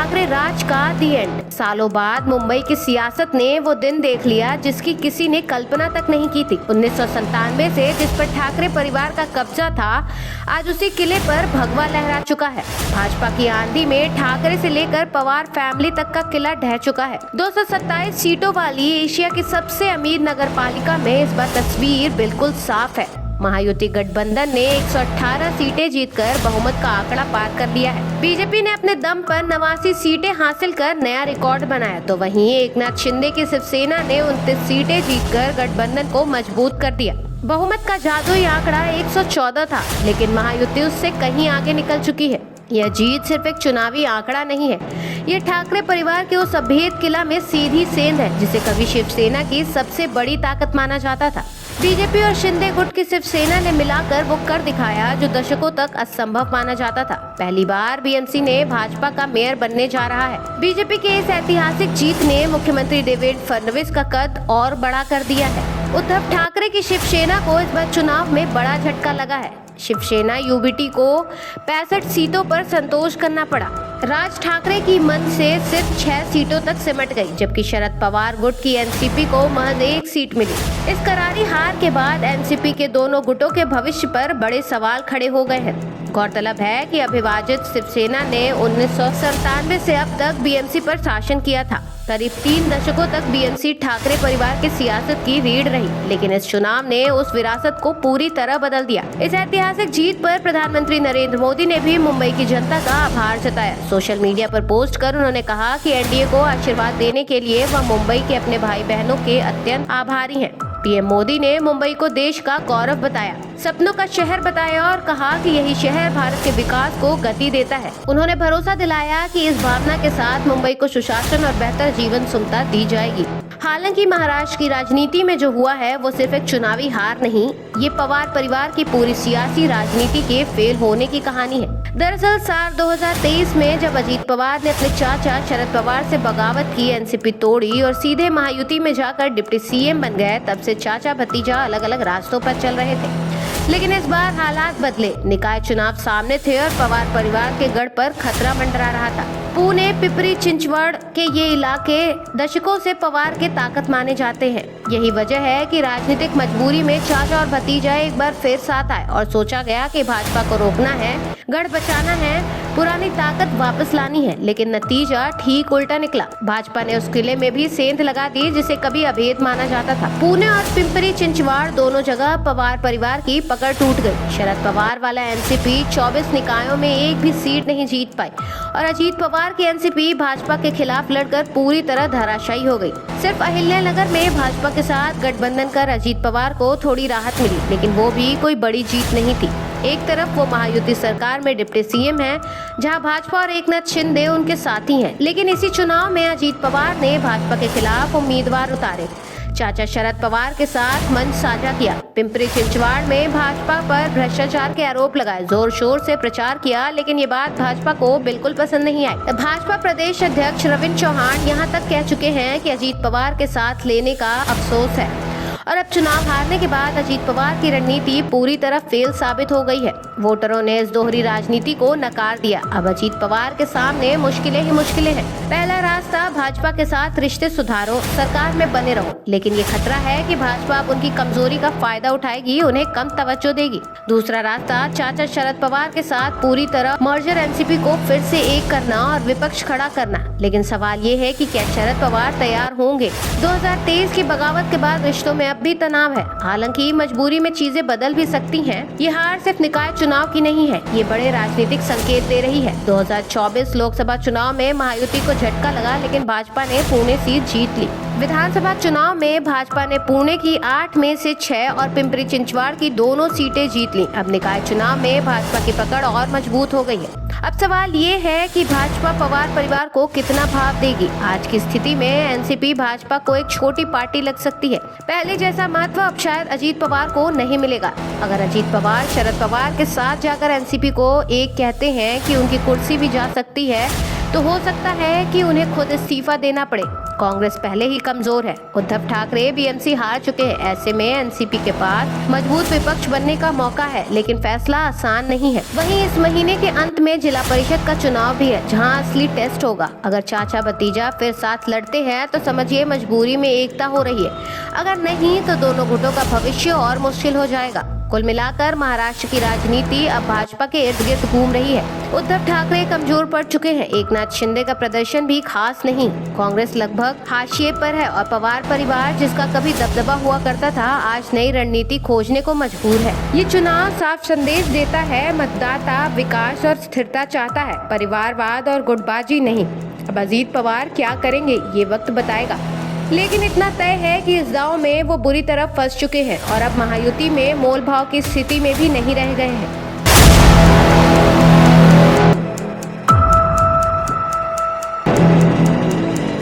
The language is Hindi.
ठाकरे राज का दी एंड। सालों बाद मुंबई की सियासत ने वो दिन देख लिया जिसकी किसी ने कल्पना तक नहीं की थी। 1997 से जिस पर ठाकरे परिवार का कब्जा था, आज उसी किले पर भगवा लहरा चुका है। भाजपा की आंधी में ठाकरे से लेकर पवार फैमिली तक का किला ढह चुका है। 227 सीटों वाली एशिया की सबसे अमीर नगर पालिका में इस बार तस्वीर बिल्कुल साफ है। महायुति गठबंधन ने 118 सीटें जीतकर बहुमत का आंकड़ा पार कर लिया है। बीजेपी ने अपने दम पर 89 सीटें हासिल कर नया रिकॉर्ड बनाया, तो वहीं एकनाथ शिंदे की शिवसेना ने 29 सीटें जीतकर गठबंधन को मजबूत कर दिया। बहुमत का जादुई आंकड़ा 114 था, लेकिन महायुति उससे कहीं आगे निकल चुकी है। यह जीत सिर्फ एक चुनावी आंकड़ा नहीं है, ये ठाकरे परिवार के उस अभेद किला में सीधी सेंध है जिसे कभी शिवसेना की सबसे बड़ी ताकत माना जाता था। बीजेपी और शिंदे गुट की शिवसेना ने मिलाकर वो कर दिखाया जो दशकों तक असंभव माना जाता था। पहली बार बीएमसी ने भाजपा का मेयर बनने जा रहा है। बीजेपी की इस ऐतिहासिक जीत ने मुख्यमंत्री देवेंद्र फडणवीस का कद और बड़ा कर दिया है। उद्धव ठाकरे की शिवसेना को इस बार चुनाव में बड़ा झटका लगा है। शिवसेना यूबीटी को 65 सीटों पर संतोष करना पड़ा। राज ठाकरे की मन से सिर्फ 6 सीटों तक सिमट गई, जबकि शरद पवार गुट की एनसीपी को महज 1 सीट मिली। इस करारी हार के बाद एनसीपी के दोनों गुटों के भविष्य पर बड़े सवाल खड़े हो गए हैं। गौरतलब है कि अविभाजित शिवसेना ने 1997 से अब तक बीएमसी पर शासन किया था। करीब 3 दशकों तक बीएमसी ठाकरे परिवार की सियासत की रीढ़ रही, लेकिन इस चुनाव ने उस विरासत को पूरी तरह बदल दिया। इस ऐतिहासिक जीत पर प्रधानमंत्री नरेंद्र मोदी ने भी मुंबई की जनता का आभार जताया। सोशल मीडिया पर पोस्ट कर उन्होंने कहा कि एनडीए को आशीर्वाद देने के लिए वह मुंबई के अपने भाई बहनों के अत्यंत आभारी हैं। पीएम मोदी ने मुंबई को देश का गौरव बताया, सपनों का शहर बताया और कहा कि यही शहर भारत के विकास को गति देता है। उन्होंने भरोसा दिलाया कि इस भावना के साथ मुंबई को सुशासन और बेहतर जीवन सुगमता दी जाएगी। हालांकि महाराष्ट्र की राजनीति में जो हुआ है वो सिर्फ एक चुनावी हार नहीं, ये पवार परिवार की पूरी सियासी राजनीति के फेल होने की कहानी है। दरअसल साल 2023 में जब अजीत पवार ने अपने चाचा शरद पवार से बगावत की, एनसीपी तोड़ी और सीधे महायुति में जाकर डिप्टी सीएम बन गए, तब से चाचा भतीजा अलग अलग रास्तों पर चल रहे थे। लेकिन इस बार हालात बदले। निकाय चुनाव सामने थे और पवार परिवार के गढ़ पर खतरा मंडरा रहा था। पुणे, पिपरी चिंचवड़ के ये इलाके दशकों से पवार के ताकत माने जाते हैं। यही वजह है कि राजनीतिक मजबूरी में चाचा और भतीजा एक बार फिर साथ आए और सोचा गया कि भाजपा को रोकना है, गढ़ बचाना है, पुरानी ताकत वापस लानी है। लेकिन नतीजा ठीक उल्टा निकला। भाजपा ने उस किले में भी सेंध लगा दी जिसे कभी अभेद माना जाता था। पुणे और पिंपरी चिंचवड़ दोनों जगह पवार परिवार की पकड़ टूट गई। शरद पवार वाला एनसीपी 24 निकायों में एक भी सीट नहीं जीत पाई और अजीत पवार की एनसीपी भाजपा के खिलाफ लड़कर पूरी तरह धराशायी हो गई। सिर्फ अहिल्यानगर में भाजपा के साथ गठबंधन कर अजीत पवार को थोड़ी राहत मिली, लेकिन वो भी कोई बड़ी जीत नहीं थी। एक तरफ वो महायुति सरकार में डिप्टी सीएम हैं, जहां भाजपा और एकनाथ शिंदे उनके साथी हैं। लेकिन इसी चुनाव में अजीत पवार ने भाजपा के खिलाफ उम्मीदवार उतारे, चाचा शरद पवार के साथ मंच साझा किया। पिंपरी चिंचवड़ में भाजपा पर भ्रष्टाचार के आरोप लगाए, जोर शोर से प्रचार किया, लेकिन ये बात भाजपा को बिल्कुल पसंद नहीं आई। भाजपा प्रदेश अध्यक्ष रविंद्र चौहान यहाँ तक कह चुके हैं कि अजीत पवार के साथ लेने का अफसोस है और अब चुनाव हारने के बाद अजीत पवार की रणनीति पूरी तरह फेल साबित हो गई है। वोटरों ने इस दोहरी राजनीति को नकार दिया। अब अजीत पवार के सामने मुश्किलें ही मुश्किलें हैं। पहला रास्ता भाजपा के साथ रिश्ते सुधारो, सरकार में बने रहो, लेकिन ये खतरा है कि भाजपा अब उनकी कमजोरी का फायदा उठाएगी, उन्हें कम तवज्जो देगी। दूसरा रास्ता चाचा शरद पवार के साथ पूरी तरह मर्जर एनसीपी को फिर से एक करना और विपक्ष खड़ा करना। लेकिन सवाल ये है कि क्या शरद पवार तैयार होंगे? 2023 की बगावत के बाद रिश्तों में भी तनाव है। हालांकि मजबूरी में चीजें बदल भी सकती हैं। ये हार सिर्फ निकाय चुनाव की नहीं है, ये बड़े राजनीतिक संकेत दे रही है। 2024 लोकसभा चुनाव में महायुति को झटका लगा, लेकिन भाजपा ने पुणे सीट जीत ली। विधानसभा चुनाव में भाजपा ने पुणे की 8 में से 6 और पिंपरी चिंचवड़ की दोनों सीटें जीत ली। अब निकाय चुनाव में भाजपा की पकड़ और मजबूत हो गई है। अब सवाल ये है कि भाजपा पवार परिवार को कितना भाव देगी। आज की स्थिति में एनसीपी भाजपा को एक छोटी पार्टी लग सकती है। पहले जैसा महत्व अब शायद अजीत पवार को नहीं मिलेगा। अगर अजीत पवार शरद पवार के साथ जाकर एनसीपी को एक कहते हैं कि उनकी कुर्सी भी जा सकती है, तो हो सकता है कि उन्हें खुद इस्तीफा देना पड़े। कांग्रेस पहले ही कमजोर है। उद्धव ठाकरे बीएमसी हार चुके हैं। ऐसे में एनसीपी के पास मजबूत विपक्ष बनने का मौका है, लेकिन फैसला आसान नहीं है। वहीं इस महीने के अंत में जिला परिषद का चुनाव भी है, जहां असली टेस्ट होगा। अगर चाचा भतीजा फिर साथ लड़ते हैं तो समझिए मजबूरी में एकता हो रही है। अगर नहीं तो दोनों गुटों का भविष्य और मुश्किल हो जाएगा। कुल मिलाकर महाराष्ट्र की राजनीति अब भाजपा के इर्द गिर्द घूम रही है। उद्धव ठाकरे कमजोर पड़ चुके हैं। एकनाथ शिंदे का प्रदर्शन भी खास नहीं। कांग्रेस लगभग हाशिए पर है और पवार परिवार, जिसका कभी दबदबा हुआ करता था, आज नई रणनीति खोजने को मजबूर है। ये चुनाव साफ संदेश देता है, मतदाता विकास और स्थिरता चाहता है, परिवारवाद और गुटबाजी नहीं। अब अजीत पवार क्या करेंगे ये वक्त बताएगा, लेकिन इतना तय है कि इस दांव में वो बुरी तरह फंस चुके हैं और अब महायुति में मोल भाव की स्थिति में भी नहीं रह गए हैं।